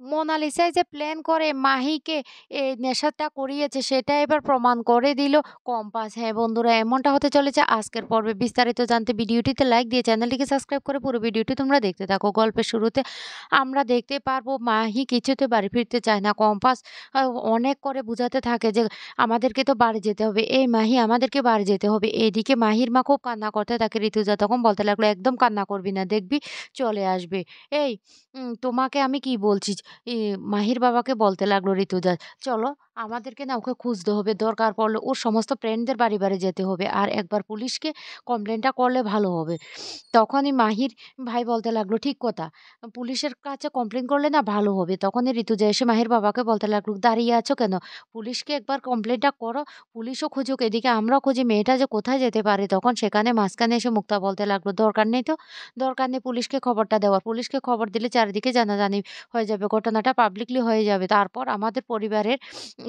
মোনালিসাই যে প্ল্যান করে মাহিকে এই নেশাটা করিয়েছে সেটা এবার প্রমাণ করে দিল কম্পাস। হ্যাঁ বন্ধুরা, এমনটা হতে চলেছে আজকের পর্বে। বিস্তারিত জানতে ভিডিওটিতে লাইক দিয়ে চ্যানেলটিকে সাবস্ক্রাইব করে পুরো ভিডিওটি তোমরা দেখতে থাকো। গল্পের শুরুতে আমরা দেখতে পারবো মাহি কিছুতে বাড়ি ফিরতে চায় না। কম্পাস অনেক করে বুঝাতে থাকে যে আমাদেরকে তো বাড়ি যেতে হবে, এই মাহি আমাদেরকে বাড়ি যেতে হবে। এদিকে মাহির মা খুব কান্না করতে থাকে। ঋতুজা তখন বলতে লাগলো একদম কান্না করবি না, দেখবি চলে আসবে। এই তোমাকে আমি কি বলছি, মাহির বাবাকে বলতে লাগলো ঋতুজা, "চলো আমাদেরকে না ওকে খুঁজতে হবে। দরকার পড়লে ওর সমস্ত ফ্রেন্ডদের বাড়ি, বাড়ি যেতে হবে। আর একবার পুলিশকে কমপ্লেনটা করলে ভালো হবে।" তখনই মাহির ভাই বলতে লাগলো, "ঠিক কথা। পুলিশের কাছে কমপ্লেন করলে না ভালো হবে।" তখনই ঋতুজা এসে মাহির বাবাকে বলতে লাগলো, "দাঁড়িয়ে আছো কেন? পুলিশকে একবার কমপ্লেনটা করো। পুলিশও খুঁজুক, এদিকে আমরাও খুঁজি মেয়েটা যে কোথায় যেতে পারে।" তখন সেখানে মাঝখানে এসে মুক্তা বলতে লাগলো, "দরকার নেই তো। দরকার নেই পুলিশকে খবরটা দেওয়ার। পুলিশকে খবর দিলে চারিদিকে জানাজানি হয়ে যাবে। ঘটনাটা পাবলিকলি হয়ে যাবে। তারপর আমাদের পরিবারের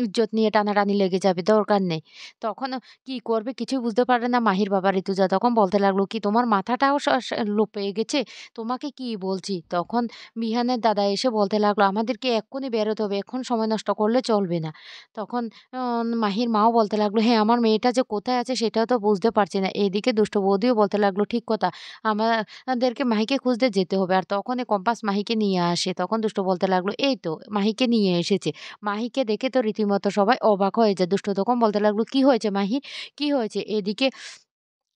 ইজ্জত নিয়ে টানাটানি লেগে যাবে। দরকার নেই।" তখন কি করবে কিছুই বুঝতে পারে না মাহির বাবা। ঋতুজা তখন বলতে লাগলো, "কি তোমার মাথাটাও লোপ পেয়ে গেছে? তোমাকে কি বলছি?" তখন বিহানের দাদা এসে বলতে লাগলো, "আমাদেরকে এক্ষুনি বেরোতে হবে। এখন সময় নষ্ট করলে চলবে না।" তখন মাহির মাও বলতে লাগলো, "হ্যাঁ, আমার মেয়েটা যে কোথায় আছে সেটাও তো বুঝতে পারছি না।" এদিকে দুষ্টু বৌদিও বলতে লাগলো, "ঠিক কথা। আমাদেরকে মাহিকে খুঁজতে যেতে হবে।" আর তখনই কম্পাস মাহিকে নিয়ে আসে। তখন দুষ্টু বলতে লাগলো, "এই তো মাহিকে নিয়ে এসেছে।" মাহিকে দেখে তো রীতিমতো সবাই অবাক হয়ে যায়। দুষ্টু তখন বলতে লাগলো, "কি হয়েছে মাহি? কি হয়েছে?" এদিকে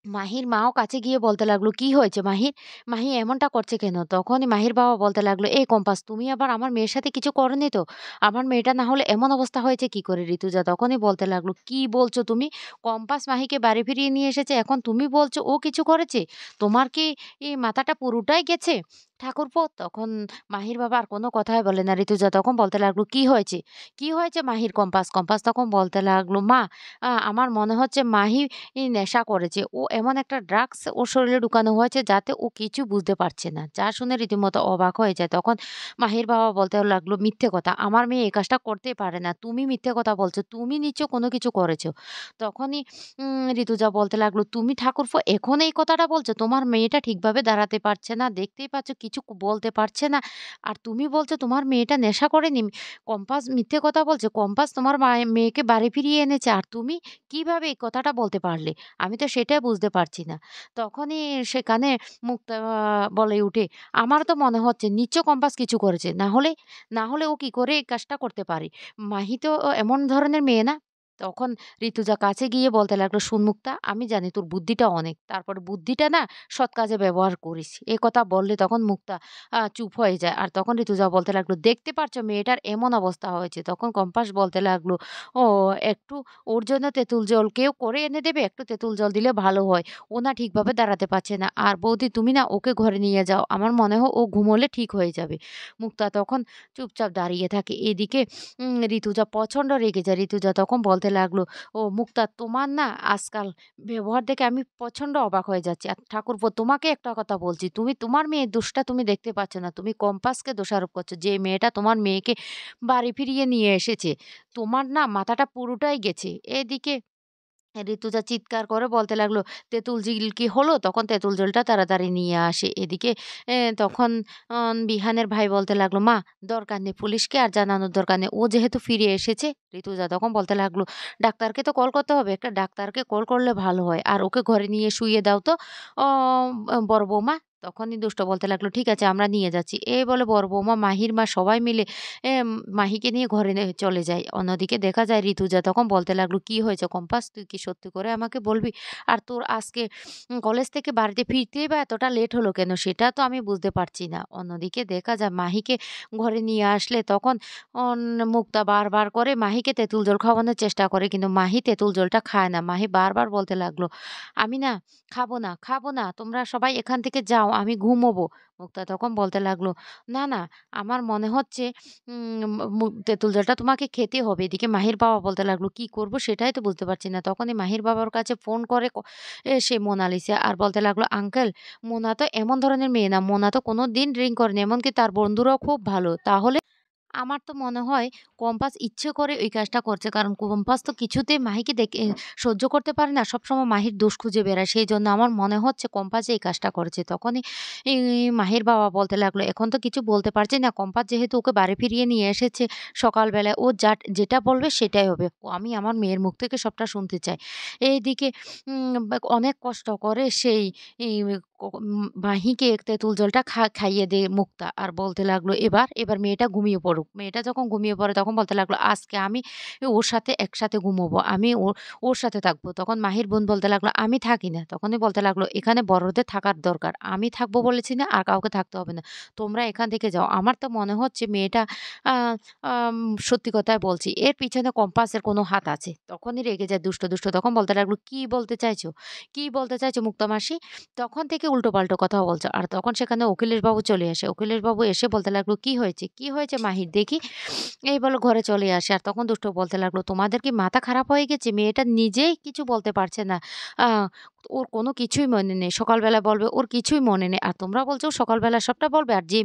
মাহির মাও কাছে গিয়ে বলতে লাগলো, "কি হয়েছে মাহির? মাহি এমনটা করছে কেন?" তখনই মাহির বাবা বলতে লাগলো, "এই কম্পাস, তুমি আবার আমার মেয়ের সাথে কিছু করোনি তো? আমার মেয়েটা না হলে এমন অবস্থা হয়েছে কি করে?" ঋতুজা তখনই বলতে লাগলো, "কি বলছো তুমি? কম্পাস মাহিকে বাড়ি ফিরিয়ে নিয়ে এসেছে। এখন তুমি বলছো ও কিছু করেছে? তোমার কি এই মাথাটা পুরোটাই গেছে ঠাকুরপো?" তখন মাহির বাবা আর কোনো কথাই বলে না। ঋতুজা তখন বলতে লাগলো, "কি হয়েছে? কি হয়েছে মাহির?" কম্পাস তখন বলতে লাগলো, "মা, আমার মনে হচ্ছে মাহি নেশা করেছে। ও এমন একটা ড্রাগস ওর শরীরে ঢুকানো হয়েছে যাতে ও কিছু বুঝতে পারছে না।" যা শুনে রীতিমতো অবাক হয়ে যায়। তখন মাহির বাবা বলতে লাগলো, "মিথ্যে কথা। আমার মেয়ে এই কাজটা করতেই পারে না। তুমি মিথ্যে কথা বলছো। তুমি নিশ্চয় কোনো কিছু করেছো।" তখনই ঋতুজা বলতে লাগলো, "তুমি ঠাকুরপো এখন এই কথাটা বলছো? তোমার মেয়েটা ঠিকভাবে দাঁড়াতে পারছে না। দেখতেই পাচ্ছ কিছু বলতে পারছে না। আর তুমি বলছো তোমার মেয়েটা নেশা করেনি? কম্পাস মিথ্যে কথা বলছে। কম্পাস তোমার মেয়েকে বাড়ি ফিরিয়ে এনেছে। আর তুমি কিভাবে এই কথাটা বলতে পারলে? আমি তো সেটাই বুঝতে পারছি না।" তখনই সেখানে মুক্তা বলে উঠে, "আমার তো মনে হচ্ছে নিশ্চয় কম্পাস কিছু করেছে। না হলে ও কি করে এই কাজটা করতে পারে? মাহি তো এমন ধরনের মেয়ে না।" তখন ঋতুজা কাছে গিয়ে বলতে লাগলো, "শোন মুক্তা, আমি জানি তোর বুদ্ধিটা অনেক। তারপর বুদ্ধিটা না সৎ কাজে ব্যবহার করিস।" এ কথা বললে তখন মুক্তা চুপ হয়ে যায়। আর তখন ঋতুজা বলতে লাগলো, "দেখতে পারছো মেয়েটার এমন অবস্থা হয়েছে।" তখন কম্পাস বলতে লাগলো, "ও একটু ওর জন্য তেঁতুল জল কেউ করে এনে দেবে? একটু তেঁতুল জল দিলে ভালো হয়। ও না ঠিকভাবে দাঁড়াতে পারছে না। আর বৌদি তুমি না ওকে ঘরে নিয়ে যাও। আমার মনে হয় ও ঘুমোলে ঠিক হয়ে যাবে।" মুক্তা তখন চুপচাপ দাঁড়িয়ে থাকে। এদিকে ঋতুজা প্রচণ্ড রেগে যায়। ঋতুজা তখন বলতে লাগলো, "ও মুক্তা, তোমার না আজকাল ব্যবহার দেখে আমি প্রচণ্ড অবাক হয়ে যাচ্ছি। আর ঠাকুরপো তোমাকে একটা কথা বলছি, তুমি তোমার মেয়ের দোষটা তুমি দেখতে পাচ্ছ না। তুমি কম্পাসকে দোষারোপ করছো। যে মেয়েটা তোমার মেয়েকে বাড়ি ফিরিয়ে নিয়ে এসেছে। তোমার না মাথাটা পুরোটাই গেছে।" এদিকে ঋতুজা চিৎকার করে বলতে লাগলো, "তেঁতুল জল কি হলো?" তখন তেঁতুল জলটা তাড়াতাড়ি নিয়ে আসে। এদিকে তখন বিহানের ভাই বলতে লাগলো, "মা, দরকার নেই, পুলিশকে আর জানানোর দরকার নেই। ও যেহেতু ফিরে এসেছে।" ঋতুজা তখন বলতে লাগলো, "ডাক্তারকে তো কল করতে হবে। একটা ডাক্তারকে কল করলে ভালো হয়। আর ওকে ঘরে নিয়ে শুইয়ে দাও তো অ বড় বৌমা।" তখনই দুষ্ট বলতে লাগলো, "ঠিক আছে, আমরা নিয়ে যাচ্ছি।" এই বলে বড় বৌমা, মাহির মা সবাই মিলে মাহিকে নিয়ে ঘরে চলে যায়। অন্যদিকে দেখা যায় ঋতুজা তখন বলতে লাগলো, "কি হয়েছে কম্পাস? তুই কি সত্যি করে আমাকে বলবি? আর তোর আজকে কলেজ থেকে বাড়িতে ফিরতেই বা এতটা লেট হলো কেন? সেটা তো আমি বুঝতে পারছি না।" অন্যদিকে দেখা যায় মাহিকে ঘরে নিয়ে আসলে তখন অন মুক্তা বারবার করে মাহিকে তেঁতুল জল খাওয়ানোর চেষ্টা করে। কিন্তু মাহি তেঁতুল জলটা খায় না। মাহি বারবার বলতে লাগলো, "আমি না খাবো না, খাবো না। তোমরা সবাই এখান থেকে যাও। আমি ঘুমোবো।" মুক্তা তখন বলতে লাগলো, "না, না, আমার মনে হচ্ছে তেঁতুল জলটা তোমাকে খেতে হবে।" এদিকে মাহির বাবা বলতে লাগলো, "কি করব সেটাই তো বুঝতে পারছি না।" তখনই মাহির বাবার কাছে ফোন করে সে মোনালিসা আর বলতে লাগলো, "আঙ্কেল, মোনা তো এমন ধরনের মেয়ে না। মোনা তো কোনোদিন ড্রিংক করেনি। এমনকি তার বন্ধুরাও খুব ভালো। তাহলে আমার তো মনে হয় কম্পাস ইচ্ছে করে ওই কাজটা করছে। কারণ কম্পাস তো কিছুতেই মাহিকে সহ্য করতে পারে না। সবসময় মাহির দোষ খুঁজে বেড়ায়। সেইজন্য আমার মনে হচ্ছে কম্পাসই এই কাজটা করেছে। তখনই ই মাহির বাবা বলতে লাগলো, "এখন তো কিছু বলতে পারছি না। কম্পাস যেহেতু ওকে বাড়ি ফিরিয়ে নিয়ে এসেছে সকালবেলায়, ও যেটা বলবে সেটাই হবে। আমি আমার মেয়ের মুখ থেকে সবটা শুনতে চাই।" এইদিকে অনেক কষ্ট করে সেই ই মাহিকে তেঁতুল জলটা খাইয়ে দেয় মুক্তা। আর বলতে লাগলো, "এবার মেয়েটা ঘুমিয়ে পড়ুক।" মেয়েটা যখন ঘুমিয়ে পড়ে তখন বলতে লাগলো, "আজকে আমি ওর সাথে একসাথে ঘুমোবো। আমি ওর সাথে থাকবো।" তখন মাহির বোন বলতে লাগলো, "আমি থাকি না।" তখনই বলতে লাগলো, "এখানে বড়দের থাকার দরকার। আমি থাকবো বলেছি না, আর কাউকে থাকতে হবে না। তোমরা এখান থেকে যাও।" আমার তো মনে হচ্ছে মেয়েটা আ আম সত্যি কথাই বলছি। এর পিছনে কম্পাসের কোনো হাত আছে। তখনই রেগে যায় দুষ্ট। তখন বলতে লাগলো, "কি বলতে চাইছো? কি বলতে চাইছো মুক্তা মাসি?" তখন থেকে উল্টোপাল্টা কথা বলছে। আর তখন সেখানে অখিলেশ বাবু চলে আসে। অখিলেশ বাবু এসে বলতে লাগলো, "কি হয়েছে? কি হয়েছে মাহির দেখি?" এই বলে ঘরে চলে আসে। আর তখন দুষ্ট বলতে লাগলো, "তোমাদের কি মাথা খারাপ হয়ে গেছে? মেয়েটা নিজেই কিছু বলতে পারছে না। আ ওর কোনো কিছুই মনে নেই। সকালবেলা বলবে, ওর কিছুই মনে নেই। আর তোমরা বলছো সকালবেলা সবটা বলবে। আর যে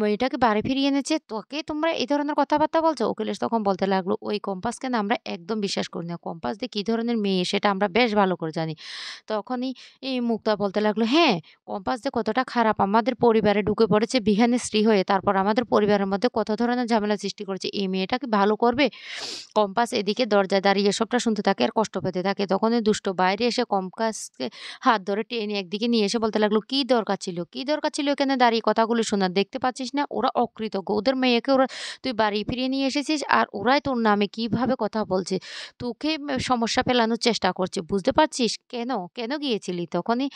মেয়েটাকে বাড়ি ফিরিয়ে এনেছে, তাকে তোমরা এই ধরনের কথাবার্তা বলছো?" অখিলেশ তখন বলতে লাগলো, "ওই কম্পাসকে না আমরা একদম বিশ্বাস করি না। কম্পাস যে কি ধরনের মেয়ে সেটা আমরা বেশ ভালো করে জানি।" তখনই মুক্তা বলতে লাগলো, "হ্যাঁ, কম্পাস যে কতটা খারাপ আমাদের পরিবারে ঢুকে পড়েছে বিহানের স্ত্রী হয়ে। তারপর আমাদের পরিবারের মধ্যে কত ধরনের ঝামেলা সৃষ্টি করেছে। এই মেয়েটা কি ভালো করবে?" কম্পাস এদিকে দরজায় দাঁড়িয়ে সবটা শুনতে থাকে আর কষ্ট পেতে থাকে। তখনই দুষ্ট বাইরে এসে কম্পাসকে হাত ধরে টেনে একদিকে নিয়ে এসে বলতে লাগলো, "কি দরকার ছিল? কি দরকার ছিল এখানে দাঁড়িয়ে কথাগুলো শোনার? দেখতে পাচ্ছিস না ওরা অকৃতজ্ঞ। ওদের মেয়েকে তুই বাড়ি ফিরিয়ে নিয়ে এসেছিস আর ওরাই তোর নামে কিভাবে কথা বলছে। তোকে সমস্যা ফেলানোর চেষ্টা করছে। বুঝতে পারছিস? কেন গিয়েছিলি?" তখনই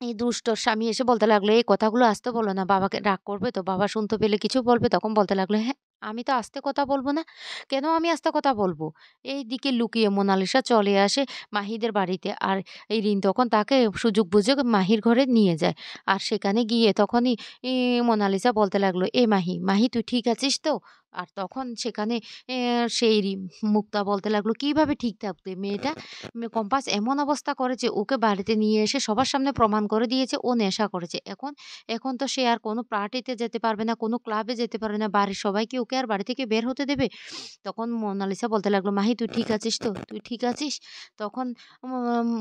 এই দুষ্টর স্বামী এসে বলতে লাগলো, "এই কথাগুলো আস্তে বলো না। বাবাকে রাগ করবে তো। বাবা শুনতে পেলে কিছু বলবে।" তখন বলতে লাগলো, "হ্যাঁ, আমি তো আস্তে কথা বলব না। কেন আমি আস্তে কথা বলব?" এইদিকে লুকিয়ে মোনালিসা চলে আসে মাহিদের বাড়িতে। আর এই রিন তখন তাকে সুযোগ বুঝে মাহির ঘরে নিয়ে যায়। আর সেখানে গিয়ে তখনই মোনালিসা বলতে লাগলো, মাহি তুই ঠিক আছিস তো?" আর তখন সেখানে এ সেই মুক্তা বলতে লাগলো, "কিভাবে ঠিক থাকবে মেয়েটা? কম্পাস এমন অবস্থা করেছে ওকে বাড়িতে নিয়ে এসে সবার সামনে প্রমাণ করে দিয়েছে ও নেশা করেছে। এখন তো সে আর কোনো পার্টিতে যেতে পারবে না, কোনো ক্লাবে যেতে পারবে না। বাড়ির সবাই কি ওকে আর বাড়ি থেকে বের হতে দেবে?" তখন মোনালিসা বলতে লাগলো, "মাহি তুই ঠিক আছিস তো? তুই ঠিক আছিস?" তখন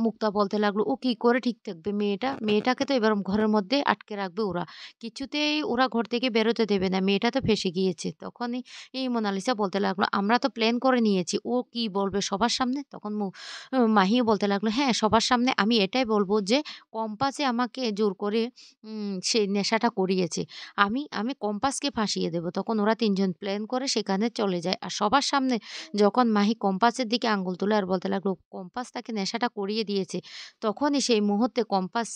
মুক্তা বলতে লাগলো, "ও কি করে ঠিক থাকবে মেয়েটা? মেয়েটাকে তো এবার ঘরের মধ্যে আটকে রাখবে ওরা। কিছুতেই ওরা ঘর থেকে বেরোতে দেবে না। মেয়েটা তো ফেঁসে গিয়েছে।" তখনই এই মোনালিসা বলতে লাগলো, "আমরা তো প্ল্যান করে নিয়েছি। ও কি বলবে সবার সামনে?" তখন মাহিও বলতে লাগলো, "হ্যাঁ, সবার সামনে আমি এটাই বলব যে কম্পাসে আমাকে জোর করে সেই নেশাটা করিয়েছে। আমি কম্পাসকে ফাঁসিয়ে দেব।" তখন ওরা ৩ জন প্ল্যান করে সেখানে চলে যায়। আর সবার সামনে যখন মাহি কম্পাসের দিকে আঙ্গুল তোলে আর বলতে লাগলো, "কম্পাস তাকে নেশাটা করিয়ে দিয়েছে।" তখনই সেই মুহূর্তে কম্পাস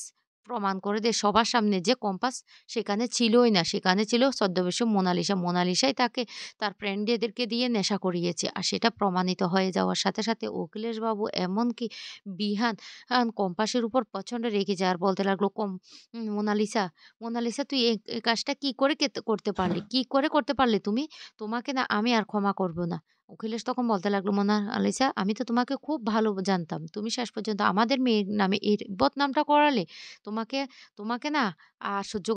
প্রমাণ করে দেয় সবার সামনে যে কম্পাস সেখানে ছিলই না। সেখানে ছিল ছদ্মবেশী মোনালিসা। মোনালিসাই তাকে তার ফ্রেন্ডদেরকে দিয়ে নেশা করিয়েছে। আর সেটা প্রমাণিত হয়ে যাওয়ার সাথে অখিলেশবাবু এমনকি বিহান কম্পাসের উপর প্রচন্ড রেগে যায় আর বলতে লাগলো, মোনালিসা, মোনালিসা তুই এই কাজটা কি করে করতে পারলি? কি করে করতে পারলে তুমি? তোমাকে না আমি আর ক্ষমা করব না।" অখিলেশ তখন বলতে লাগলো, "মোনালিসা আমি তো তোমাকে খুব ভালো জানতাম। তুমি শেষ পর্যন্ত আমাদের মেয়ের নামে এই বদনামটা করালে। তোমাকে তোমাকে না আর সহ্য